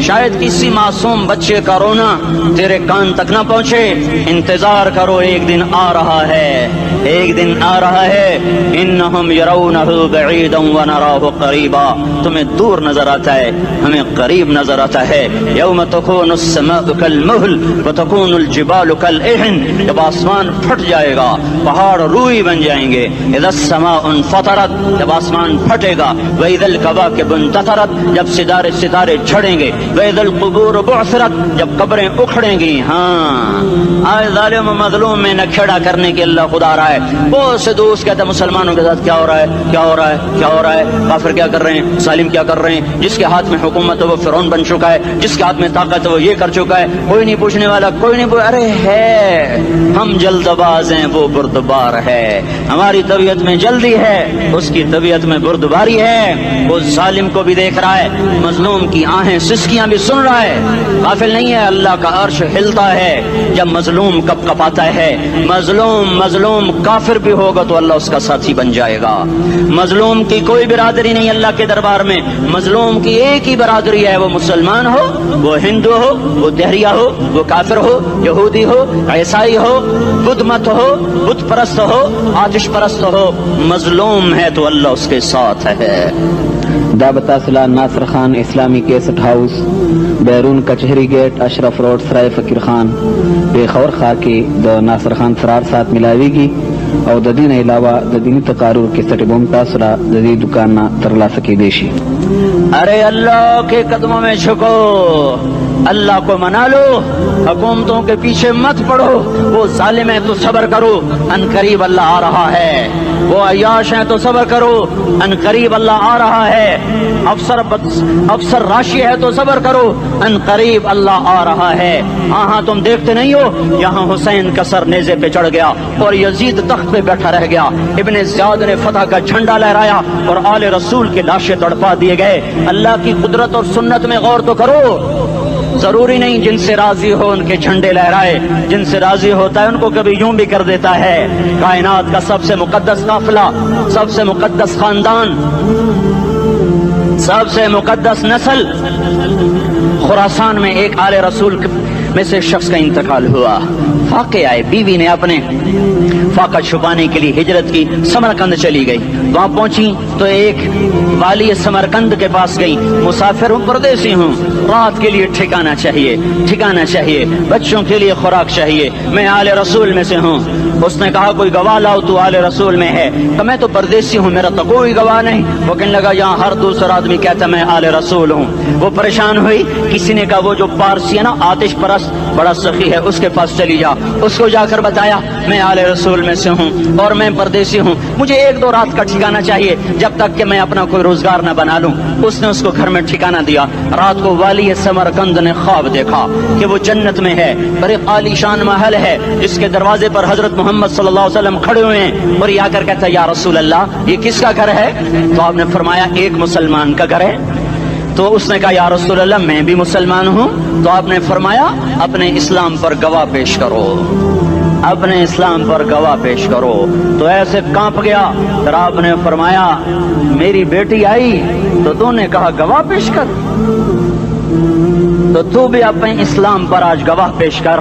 شاید کسی معصوم بچے کا رونا تیرے کان تک نہ پہنچے۔ انتظار کرو، ایک دن آ رہا ہے، ایک دن آ رہا ہے۔ انہم یرونہ بعیدا ونراہ قریبا، تمہیں دور نظر آتا ہے، ہمیں قریب نظر آتا ہے۔ یوم تکون السماء کالمہل وتکون الجبال کالعہن، جب آسمان پھٹ جائے گا پہاڑ روئی بن جائیں گے۔ اذا السماء انفطرت، جب آسمان پھٹے گا۔ واذا الکواکب انتثرت، جب ستارے جھڑیں گے۔ واذا القبور بعثرت، جب قبریں اکھڑیں گی۔ ہاں آج ظالم و مظلوم میں نہ کھیڑا کرنے کے اللہ خدا رہا ہے۔ بہت سے دوست کہتے ہیں مسلمانوں کے ساتھ کیا ہو رہا ہے، کیا ہو رہا ہے، کیا ہو رہا ہے، کافر کیا کر رہے ہیں، ظالم کیا کر رہے ہیں، جس کے ہاتھ میں حکومت ہے وہ فرعون بن چکا ہے، جس کے ہاتھ میں طاقت ہے وہ یہ کر چکا ہے، کوئی نہیں پوچھنے والا، کوئی نہیں ارے ہے، ہم جلد باز ہیں وہ بردبار ہے، ہماری طبیعت میں جلدی ہے اس کی طبیعت میں بردباری ہے۔ وہ ظالم کو بھی دیکھ رہا ہے، مظلوم کی آہیں سسکیاں بھی سن رہا ہے، غافل نہیں ہے۔ اللہ کا عرش ہلتا ہے جب مظلوم کپ کپاتا ہے۔ مظلوم کافر بھی ہوگا تو اللہ اس کا ساتھی بن جائے گا۔ مظلوم کی کوئی برادری نہیں اللہ کے دربار میں، مظلوم کی ایک ہی برادری ہے، وہ مسلمان ہو، وہ ہندو ہو، وہ دہریہ ہو، وہ کافر ہو، یہودی ہو، عیسائی ہو، بدھ مت ہو، بت پرست ہو، آتش پرست ہو، مظلوم ہے تو اللہ اس کے ساتھ ہے۔ دعوت اصلاح ناصر خان اسلامی کیسٹ ہاؤس، بیرون کچہری گیٹ، اشرف روڈ، سرائے فقیر خان، پیښور ښار کې د ناصر خان سرار سات ملاویږي او د دین علاوه د دینی تقارر کیسټ بم تاسو را د دې دکان نه ترلاسه کېدای شي۔ ارے اللہ کے قدموں میں جھکو، اللہ کو منا لو، حکومتوں کے پیچھے مت پڑو۔ وہ ظالم ہے تو صبر کرو، ان قریب اللہ آ رہا ہے۔ وہ عیاش ہیں تو صبر کرو، ان قریب اللہ آ رہا ہے۔ افسر راشی ہے تو صبر کرو، ان قریب اللہ آ رہا ہے۔ ہاں تم دیکھتے نہیں ہو، یہاں حسین کا سر نیزے پہ چڑھ گیا اور یزید تخت پہ بیٹھا رہ گیا، ابن زیاد نے فتح کا جھنڈا لہرایا اور آل رسول کے لاشیں تڑپا دیے گئے۔ اللہ کی قدرت اور سنت میں غور تو کرو۔ ضروری نہیں جن سے راضی ہو ان کے جھنڈے لہرائے، جن سے راضی ہوتا ہے ان کو کبھی یوں بھی کر دیتا ہے۔ کائنات کا سب سے مقدس قافلہ، سب سے مقدس خاندان، سب سے مقدس نسل، خراسان میں ایک آل رسول میں سے شخص کا انتقال ہوا۔ فاقے آئے، بیوی نے اپنے فاقہ چھپانے کے لیے ہجرت کی، سمرقند چلی گئی۔ وہاں پہنچی تو ایک والی سمرقند کے پاس گئی، مسافر ہوں، پردیسی ہوں، رات کے لیے ٹھکانا چاہیے، بچوں کے لیے خوراک چاہیے، میں آل رسول میں سے ہوں۔ اس نے کہا کوئی گواہ لاؤ، تو آل رسول میں ہے؟ تو میں تو پردیسی ہوں، میرا تو کوئی گواہ نہیں۔ وہ کہنے لگا یہاں ہر دوسرا آدمی کہتا میں آل رسول ہوں۔ وہ پریشان ہوئی، کسی نے کہا وہ جو پارسی ہے نا آتش پرست بڑا سخی ہے اس کے پاس چلی جا۔ اس کو جا کر بتایا میں آل رسول میں سے ہوں اور میں پردیسی ہوں، مجھے 1-2 رات کا ٹھکانہ چاہیے جب تک کہ میں اپنا کوئی روزگار نہ بنا لوں۔ اس نے اس کو گھر میں ٹھکانہ دیا۔ رات کو والی سمرقند نے خواب دیکھا کہ وہ جنت میں ہے، بڑے عالی شان محل ہے جس کے دروازے پر حضرت محمد صلی اللہ علیہ وسلم کھڑے ہوئے ہیں، اور یہ آ کر کہتا ہے یا رسول اللہ یہ کس کا گھر ہے؟ تو آپ نے فرمایا ایک مسلمان کا گھر ہے۔ تو اس نے کہا یا رسول اللہ میں بھی مسلمان ہوں۔ تو آپ نے فرمایا اپنے اسلام پر گواہ پیش کرو، اپنے اسلام پر گواہ پیش کرو۔ تو ایسے کانپ گیا۔ پھر آپ نے فرمایا میری بیٹی آئی تو تو نے کہا گواہ پیش کر، تو تو بھی اپنے اسلام پر آج گواہ پیش کر۔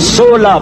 16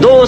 2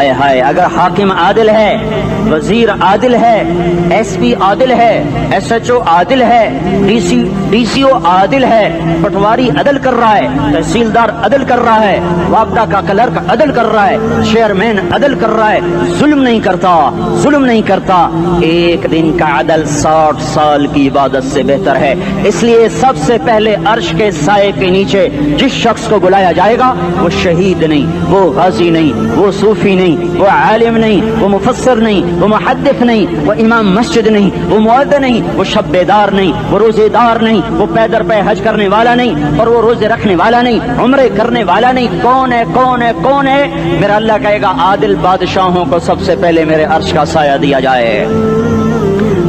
ہائے ہائے، اگر حاکم عادل ہے، وزیر عادل ہے، ایس پی عادل ہے، ایس ایچ او عادل ہے، ڈی سی او عادل ہے، پٹواری عدل کر رہا ہے، تحصیلدار عدل کر رہا ہے، وابڈا کا کلرک عدل کر رہا ہے، چیئرمین عدل کر رہا ہے، ظلم نہیں کرتا، ظلم نہیں کرتا، ایک دن کا عدل 60 سال کی عبادت سے بہتر ہے۔ اس لیے سب سے پہلے عرش کے سائے کے نیچے جس شخص کو بلایا جائے گا وہ شہید نہیں، وہ غازی نہیں، وہ صوفی نہیں، وہ عالم نہیں، وہ مفسر نہیں، وہ محدث نہیں، وہ امام مسجد نہیں، وہ مؤذن نہیں، وہ شب بیدار نہیں، وہ روزے دار نہیں، وہ پیدر پہ حج کرنے والا نہیں، اور وہ روزے رکھنے والا نہیں، عمرے کرنے والا نہیں۔ کون ہے کون ہے کون ہے؟ میرا اللہ کہے گا عادل بادشاہوں کو سب سے پہلے میرے عرش کا سایہ دیا جائے۔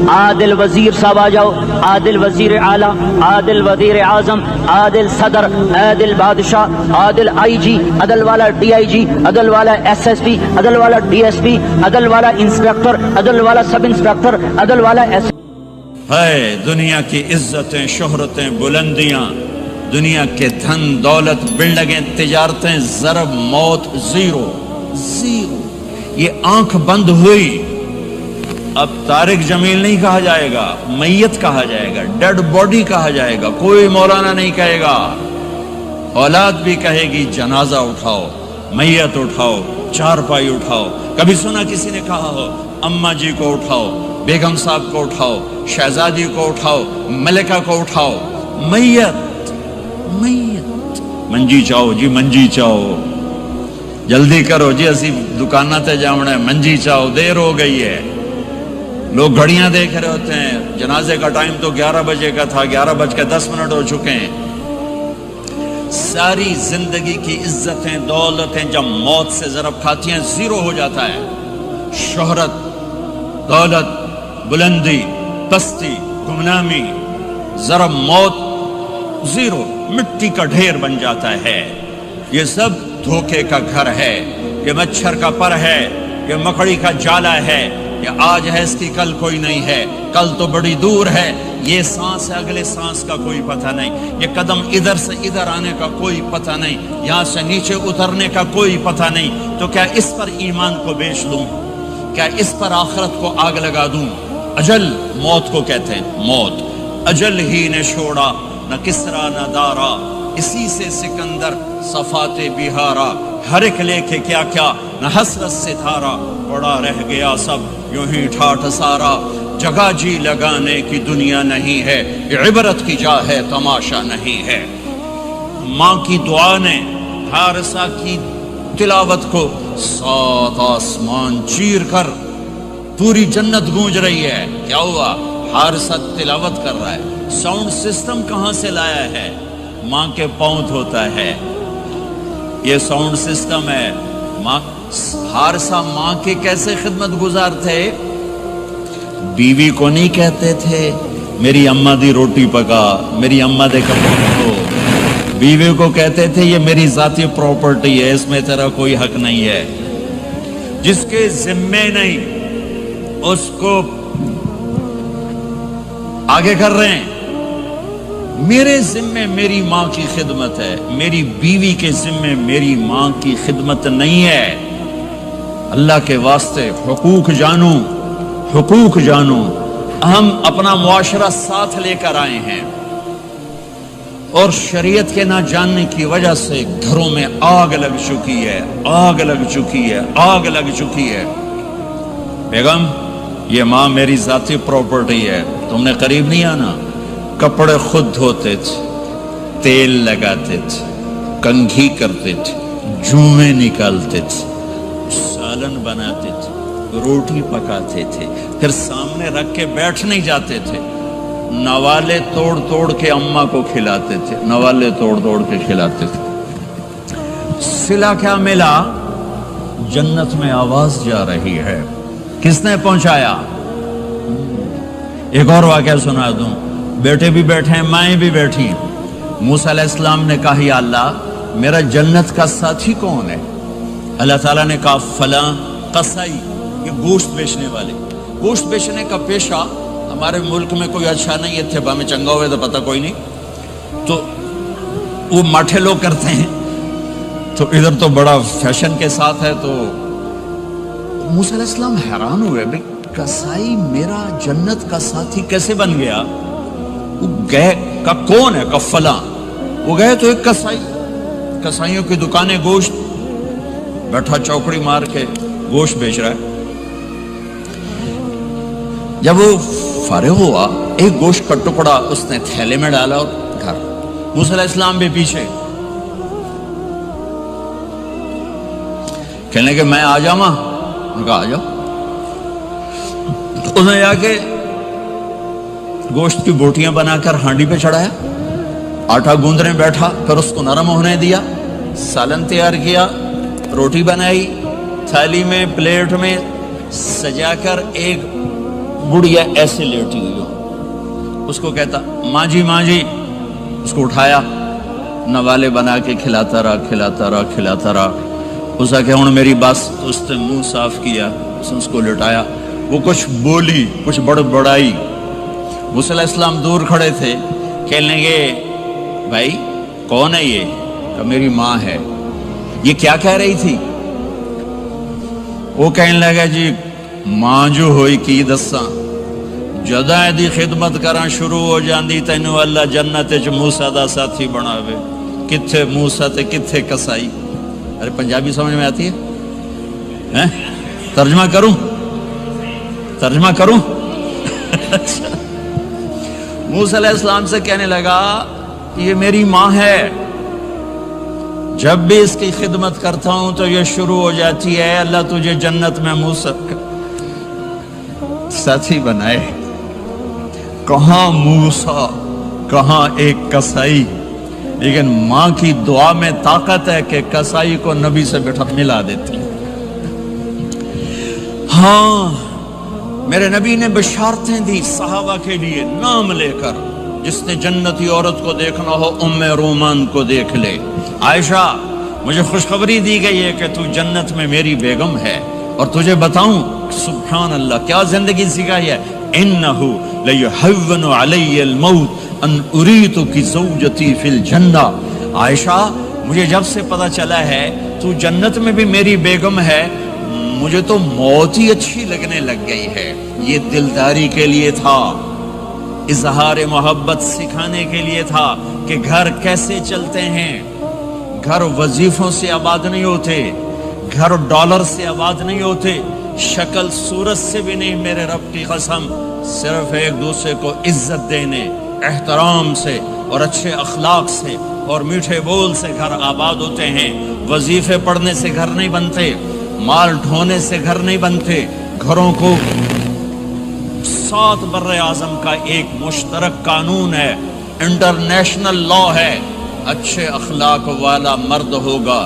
عادل وزیر صاحب آ جاؤ، عادل وزیر اعلیٰ، عادل وزیر اعظم، عادل صدر، عادل بادشاہ، عادل آئی جی، عدل والا ڈی آئی جی، عدل والا ایس ایس پی، عدل والا ڈی ایس پی، عدل والا انسپیکٹر، عدل والا سب انسپیکٹر، عدل والا ایس۔ ہے دنیا کی عزتیں، شہرتیں، بلندیاں، دنیا کے دھن دولت، بلڈنگیں، تجارتیں، ضرب موت، زیرو زیرو۔ یہ آنکھ بند ہوئی، اب طارق جمیل نہیں کہا جائے گا، میت کہا جائے گا، ڈیڈ باڈی کہا جائے گا، کوئی مولانا نہیں کہے گا۔ اولاد بھی کہے گی جنازہ اٹھاؤ، میت اٹھاؤ، چارپائی اٹھاؤ۔ کبھی سنا کسی نے کہا ہو اماں جی کو اٹھاؤ، بیگم صاحب کو اٹھاؤ، شہزادی کو اٹھاؤ، ملکہ کو اٹھاؤ؟ میت میت۔ منجی چاہو جی، منجی چاہو، جلدی کرو جی، اسی دکانہ تے جاؤنا ہے، منجی چاہو، دیر ہو گئی ہے۔ لوگ گھڑیاں دیکھ رہے ہوتے ہیں، جنازے کا ٹائم تو 11 بجے کا تھا، 11:10 ہو چکے ہیں۔ ساری زندگی کی عزتیں دولتیں جب موت سے ضرب کھاتی ہیں زیرو ہو جاتا ہے۔ شہرت، دولت، بلندی، پستی، گمنامی، ضرب موت، زیرو، مٹی کا ڈھیر بن جاتا ہے۔ یہ سب دھوکے کا گھر ہے، یہ مچھر کا پر ہے، یہ مکڑی کا جالا ہے، یہ آج ہے اس کی کل کوئی نہیں ہے، کل تو بڑی دور ہے، یہ سانس ہے اگلے سانس کا کوئی پتہ نہیں، یہ قدم ادھر سے ادھر آنے کا کوئی پتہ نہیں، یہاں سے نیچے اترنے کا کوئی پتہ نہیں۔ تو کیا اس پر ایمان کو بیچ دوں؟ کیا اس پر آخرت کو آگ لگا دوں؟ اجل موت کو کہتے ہیں، موت اجل ہی نے چھوڑا نہ کسرا نہ دارا، اسی سے سکندر صفات بہارا، ہر ایک لے کے کیا کیا نہ حسرت ستارہ، پڑا رہ گیا سب یوں ہی ٹھاٹھ سارا، جگہ جی لگانے کی دنیا نہیں ہے، یہ عبرت کی جا ہے تماشا نہیں ہے۔ ماں کی دعا نے حارثہ کی تلاوت کو 7 آسمان چیر کر پوری جنت گونج رہی ہے۔ کیا ہوا؟ حارثہ تلاوت کر رہا ہے۔ ساؤنڈ سسٹم کہاں سے لایا ہے؟ ماں کے پاؤں دھوتا ہے، یہ ساؤنڈ سسٹم ہے۔ حارثہ ماں کے کیسے خدمت گزار تھے؟ بیوی کو نہیں کہتے تھے میری اماں دی روٹی پکا، میری اماں دے کپڑے دھو، بیوی کو کہتے تھے یہ میری ذاتی پراپرٹی ہے، اس میں تیرا کوئی حق نہیں ہے۔ جس کے ذمے نہیں اس کو آگے کر رہے ہیں۔ میرے ذمے میری ماں کی خدمت ہے، میری بیوی کے ذمے میری ماں کی خدمت نہیں ہے۔ اللہ کے واسطے حقوق جانو، حقوق جانو۔ ہم اپنا معاشرہ ساتھ لے کر آئے ہیں اور شریعت کے نہ جاننے کی وجہ سے گھروں میں آگ لگ چکی ہے، آگ لگ چکی ہے، آگ لگ چکی ہے۔ بیگم یہ ماں میری ذاتی پراپرٹی ہے، تم نے قریب نہیں آنا۔ کپڑے خود دھوتے تھے، تیل لگاتے تھے، کنگھی کرتے تھے، جوئیں نکالتے تھے، سالن بناتے تھے، روٹی پکاتے تھے، پھر سامنے رکھ کے بیٹھ نہیں جاتے تھے، نوالے توڑ توڑ کے اماں کو کھلاتے تھے، نوالے توڑ توڑ کے کھلاتے تھے۔ صلہ کیا ملا؟ جنت میں آواز جا رہی ہے۔ کس نے پہنچایا؟ ایک اور واقعہ سنا دوں۔ بیٹے بھی بیٹھے ہیں، مائیں بھی بیٹھی ہیں۔ موسیٰ علیہ السلام نے کہا یا اللہ میرا جنت کا ساتھی کون ہے؟ اللہ تعالیٰ نے کہا فلاں قصائی، یہ گوشت بیچنے والے۔ گوشت بیچنے کا پیشہ ہمارے ملک میں کوئی اچھا نہیں ہے، تھے میں چنگا ہوئے تو پتہ کوئی نہیں، تو وہ ماٹھے لوگ کرتے ہیں، تو ادھر تو بڑا فیشن کے ساتھ ہے، تو موسیٰ علیہ السلام حیران ہوئے بھئی کسائی میرا جنت کا ساتھی کیسے بن گیا؟ وہ گئے کا کون ہے؟ کا فلاں. وہ گئے تو ایک کسائی، کسائیوں کی دکانیں، گوشت، بیٹھا چوکڑی مار کے گوشت بیچ رہا ہے. جب وہ فارغ ہوا ایک گوشت کا ٹکڑا اس نے تھیلے میں ڈالا اور گھر. موسیٰ علیہ السلام بھی پیچھے. کہنے کہ میں آ جاؤں؟ انہوں نے کہا آ جاؤ. اس نے جا کے گوشت کی بوٹیاں بنا کر ہانڈی پہ چڑھایا، آٹا گوندنے بیٹھا، پھر اس کو نرم ہونے دیا، سالن تیار کیا، روٹی بنائی، تھالی میں پلیٹ میں سجا کر ایک بڑھیا ایسے لیٹی ہوئی ہو، اس کو کہتا ماں جی ماں جی. اس کو اٹھایا، نوالے بنا کے کھلاتا رہا کھلاتا رہا کھلاتا رہا. اس نے کہا ہوں میری بس. تو اس نے منہ صاف کیا، اس کو لٹایا. وہ کچھ بولی، کچھ بڑبڑائی. موسیٰ علیہ السلام دور کھڑے تھے. کہنے لگے بھائی کون ہے یہ؟ کہ میری ماں ہے. یہ کیا کہہ رہی تھی؟ وہ کہنے لگا جی ماں جو ہوئی کی دساں، جداں دی خدمت کراں شروع ہو جاندی تینوں اللہ جنت وچ موسیٰ دا ساتھی بناوے. کتھے موسیٰ تے کتھے کسائی. ارے پنجابی سمجھ میں آتی ہے؟ ترجمہ کروں؟ ترجمہ کروں؟ موسیٰ علیہ السلام سے کہنے لگا یہ میری ماں ہے، جب بھی اس کی خدمت کرتا ہوں تو یہ شروع ہو جاتی ہے اللہ تجھے جنت میں موسیٰ ساتھی بنائے. کہاں موسیٰ، کہاں ایک کسائی. لیکن ماں کی دعا میں طاقت ہے کہ کسائی کو نبی سے بٹھا ملا دیتی. ہاں میرے نبی نے بشارتیں دی صحابہ کے لیے نام لے کر. جس نے جنتی عورت کو دیکھنا ہو ام رومان کو دیکھ لے. عائشہ مجھے خوشخبری دی گئی ہے کہ تو جنت میں میری بیگم ہے، اور تجھے بتاؤں سبحان اللہ کیا زندگی سکھائی ہے. انہو لیحون علی الموت ان اریتک زوجتی فی الجنہ. عائشہ مجھے جب سے پتا چلا ہے تو جنت میں بھی میری بیگم ہے، مجھے تو موت ہی اچھی لگنے لگ گئی ہے. یہ دلداری کے لیے تھا، اظہار محبت سکھانے کے لیے تھا کہ گھر کیسے چلتے ہیں. گھر وظیفوں سے آباد نہیں ہوتے، گھر ڈالر سے آباد نہیں ہوتے، شکل صورت سے بھی نہیں. میرے رب کی قسم، صرف ایک دوسرے کو عزت دینے، احترام سے اور اچھے اخلاق سے اور میٹھے بول سے گھر آباد ہوتے ہیں. وظیفے پڑھنے سے گھر نہیں بنتے، مال ڈھونے سے گھر نہیں بنتے. گھروں کو 7 بر اعظم کا ایک مشترک قانون ہے، انٹرنیشنل لا ہے. اچھے اخلاق والا مرد ہوگا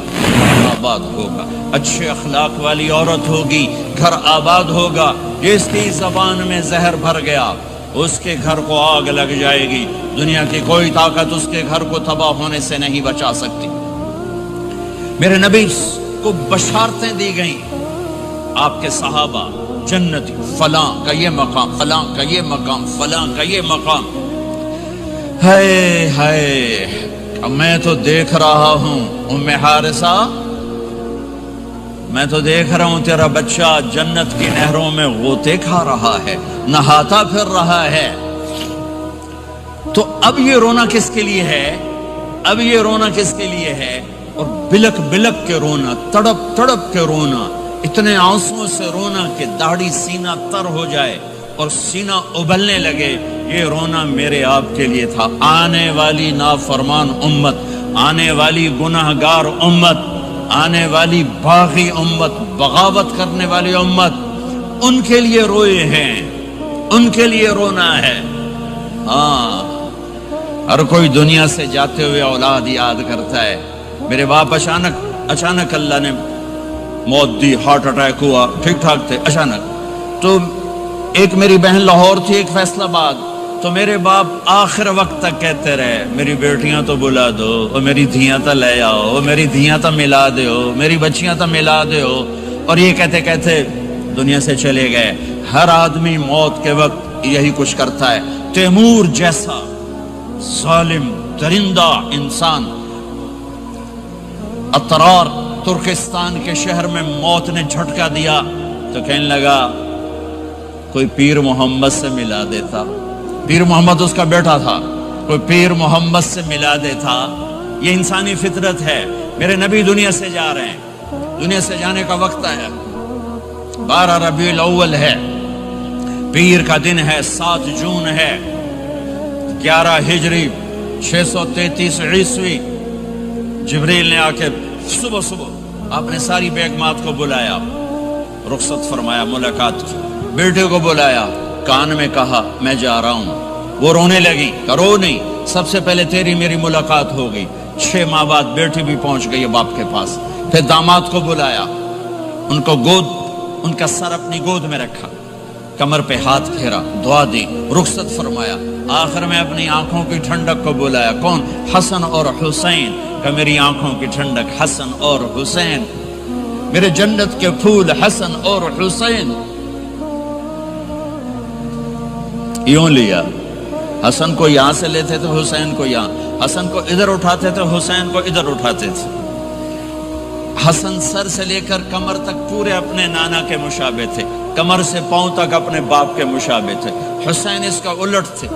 آباد ہوگا، اچھے اخلاق والی عورت ہوگی گھر آباد ہوگا. جس کی زبان میں زہر بھر گیا اس کے گھر کو آگ لگ جائے گی. دنیا کی کوئی طاقت اس کے گھر کو تباہ ہونے سے نہیں بچا سکتی. میرے نبی کو بشارتیں دی گئیں، آپ کے صحابہ جنتی، فلاں کا یہ مقام، فلاں کا یہ مقام، فلاں کا یہ مقام. ہائے ہائے میں تو دیکھ رہا ہوں ام حارثہ، میں تو دیکھ رہا ہوں تیرا بچہ جنت کی نہروں میں غوطے کھا رہا ہے، نہاتا پھر رہا ہے. تو اب یہ رونا کس کے لیے ہے؟ اب یہ رونا کس کے لیے ہے؟ اور بلک بلک کے رونا، تڑپ تڑپ کے رونا، اتنے آنسوں سے رونا کہ داڑھی سینہ تر ہو جائے اور سینہ ابلنے لگے. یہ رونا میرے آپ کے لیے تھا. آنے والی نافرمان امت، آنے والی گناہگار امت، آنے والی باغی امت، بغاوت کرنے والی امت، ان کے لیے روئے ہیں، ان کے لیے رونا ہے. ہاں ہر کوئی دنیا سے جاتے ہوئے اولاد یاد کرتا ہے. میرے باپ اچانک اللہ نے موت دی، ہارٹ اٹیک ہوا، ٹھیک ٹھاک تھے، اچانک. تو ایک میری بہن لاہور تھی، ایک فیصل آباد. تو میرے باپ آخر وقت تک کہتے رہے میری بیٹیاں تو بلا دو، اور میری دھیاں تو لے آؤ، اور میری دھیاں تو ملا دیو، میری بچیاں تو ملا دیو. اور یہ کہتے کہتے دنیا سے چلے گئے. ہر آدمی موت کے وقت یہی کچھ کرتا ہے. تیمور جیسا ظالم درندہ انسان اطرار ترکستان کے شہر میں موت نے جھٹکا دیا. تو کہنے لگا کوئی پیر محمد سے ملا دیتا. پیر محمد اس کا بیٹا تھا. کوئی پیر محمد سے ملا دیتا. یہ انسانی فطرت ہے. میرے نبی دنیا سے جا رہے ہیں, دنیا سے جانے کا وقت آیا. 12 ربیع الاول ہے, پیر کا دن ہے, 7 جون ہے, 11 ہجری 633 عیسوی. جبریل نے آ کے صبح صبح آپ نے ساری بیگمات کو بلایا, رخصت فرمایا ملاقات کی. بیٹے کو بلایا, کان میں کہا میں جا رہا ہوں. وہ رونے لگی, کرو نہیں, سب سے پہلے تیری میری ملاقات ہو گئی. 6 ماہ بعد بیٹی بھی پہنچ گئی باپ کے پاس. پھر داماد کو بلایا, ان کو گود, ان کا سر اپنی گود میں رکھا, کمر پہ ہاتھ پھیرا, دعا دی, رخصت فرمایا. آخر میں اپنی آنکھوں کی ٹھنڈک کو بلایا. کون؟ حسن اور حسین. کہ میری آنکھوں کی ٹھنڈک حسن اور حسین, میرے جنت کے پھول حسن اور حسین. یوں لیا, حسن کو یہاں سے لیتے تھے, حسین کو یہاں. حسن کو ادھر اٹھاتے تھے, حسین کو ادھر اٹھاتے تھے. حسن سر سے لے کر کمر تک پورے اپنے نانا کے مشابہ تھے, کمر سے پاؤں تک اپنے باپ کے مشابہ تھے. حسین اس کا الٹ تھے,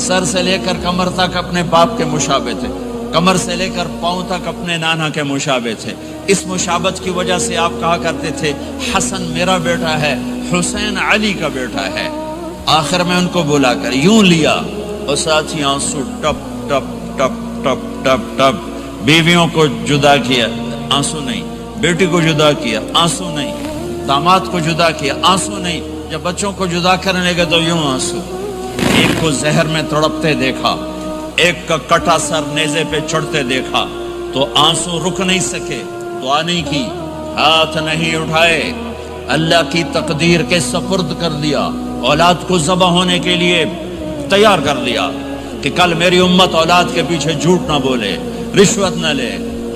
سر سے لے کر کمر تک اپنے باپ کے مشابہ تھے, کمر سے لے کر پاؤں تک اپنے نانا کے مشابہ تھے. اس مشابہت کی وجہ سے آپ کہا کرتے تھے حسن میرا بیٹا ہے, حسین علی کا بیٹا ہے. آخر میں ان کو بلا کر یوں لیا, اور ساتھ ہی آنسو ٹپ ٹپ ٹپ ٹپ ٹپ ٹپ. بیویوں کو جدا کیا, آنسو نہیں. بیٹی کو جدا کیا, آنسو نہیں. داماد کو جدا کیا, آنسو نہیں. جب بچوں کو جدا کرنے لگے تو یوں آنسو. ایک کو زہر میں تڑپتے دیکھا, ایک کا کٹا سر نیزے پہ چڑھتے دیکھا, تو آنسو رک نہیں سکے. دعا نہیں کی, ہاتھ نہیں اٹھائے, اللہ کی تقدیر کے سپرد کر دیا. اولاد کو ذبح ہونے کے لیے تیار کر دیا کہ کل میری امت اولاد کے پیچھے جھوٹ نہ بولے, رشوت نہ لے,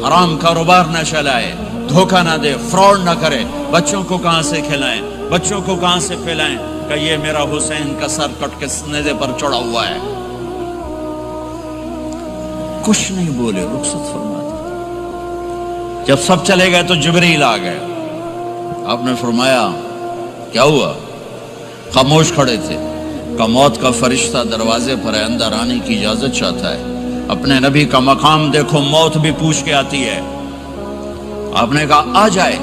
حرام کاروبار نہ چلائے, دھوکہ نہ دے, فراڈ نہ کرے. بچوں کو کہاں سے کھلائیں, بچوں کو کہاں سے پلائیں, کہ یہ میرا حسین کا سر کٹ کے نیزے پر چڑھا ہوا ہے. کچھ نہیں بولے, رخصت فرما دی. جب سب چلے گئے تو جبریل آ گئے. آپ نے فرمایا کیا ہوا؟ خاموش کھڑے تھے. کہ موت کا فرشتہ دروازے پر ہے, اندر آنے کی اجازت چاہتا ہے. اپنے نبی کا مقام دیکھو, موت بھی پوچھ کے آتی ہے. آپ نے کہا آ جائے,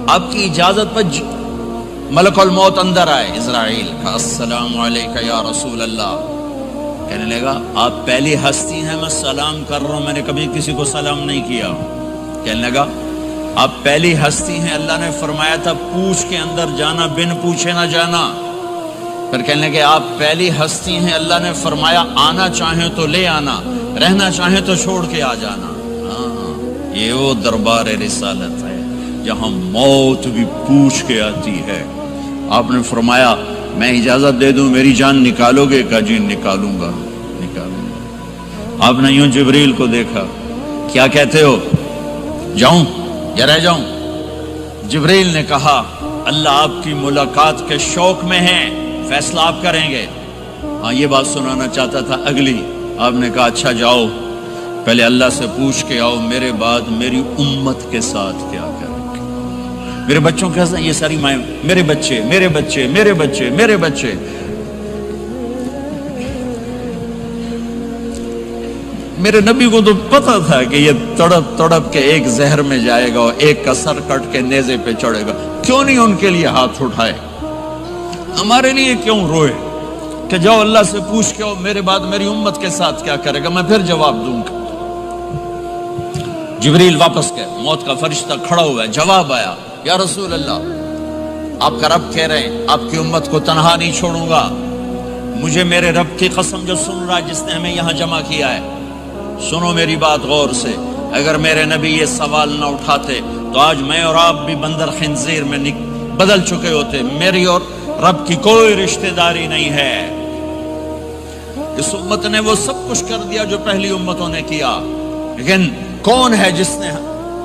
آپ کی اجازت پر ملک الموت اندر آئے. اسرائیل کا السلام علیکہ یا رسول اللہ. کہنے لگا آپ پہلی ہستی ہیں, میں سلام کر رہا ہوں, میں نے کبھی کسی کو سلام نہیں کیا. کہنے لگا آپ پہلی ہستی ہیں, اللہ نے فرمایا تھا پوچھ کے اندر جانا, بن پوچھے نہ جانا. پھر کہنے لگے آپ پہلی ہستی ہیں, اللہ نے فرمایا آنا چاہیں تو لے آنا, رہنا چاہیں تو چھوڑ کے آ جانا. ہاں, یہ وہ دربار رسالت ہے جہاں موت بھی پوچھ کے آتی ہے. آپ نے فرمایا میں اجازت دے دوں میری جان نکالو گے؟ کہا جی نکالوں گا, نکالوں گا. آپ نے یوں جبریل کو دیکھا, کیا کہتے ہو, جاؤں یا رہ جاؤں؟ جبریل نے کہا اللہ آپ کی ملاقات کے شوق میں ہیں, فیصلہ آپ کریں گے. ہاں یہ بات سنانا چاہتا تھا اگلی. آپ نے کہا اچھا جاؤ, پہلے اللہ سے پوچھ کے آؤ میرے بعد میری امت کے ساتھ کیا کریں گے, میرے بچوں کے ساتھ. یہ ساری مائیں, میرے بچے میرے بچے میرے بچے میرے بچے. میرے نبی کو تو پتا تھا کہ یہ تڑپ تڑپ کے ایک زہر میں جائے گا اور ایک کا سر کٹ کے نیزے پہ چڑھے گا. کیوں نہیں ان کے لیے ہاتھ اٹھائے, ہمارے لیے کیوں روئے کہ جاؤ اللہ سے پوچھ کے میرے بعد میری امت کے ساتھ کیا کرے گا, میں پھر جواب دوں گا. جبریل واپس گئے, موت کا فرشتہ کھڑا ہوا ہے. جواب آیا یا رسول اللہ آپ کا رب کہہ رہے ہیں آپ کی امت کو تنہا نہیں چھوڑوں گا. مجھے میرے رب کی قسم جو سن رہا جس نے ہمیں یہاں جمع کیا ہے, سنو میری بات غور سے. اگر میرے نبی یہ سوال نہ اٹھاتے تو آج میں اور آپ بھی بندر خنزیر میں بدل چکے ہوتے. میری اور رب کی کوئی رشتہ داری نہیں ہے. اس امت نے وہ سب کچھ کر دیا جو پہلی امتوں نے کیا, لیکن کون ہے جس نے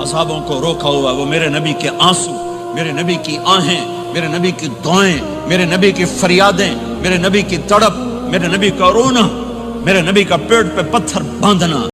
اصحابوں کو روکا ہوا؟ وہ میرے نبی کے آنسو, میرے نبی کی آہیں, میرے نبی کی دعائیں, میرے نبی کی فریادیں, میرے نبی کی تڑپ, میرے نبی کا رونا, میرے نبی کا پیٹ پہ پتھر باندھنا.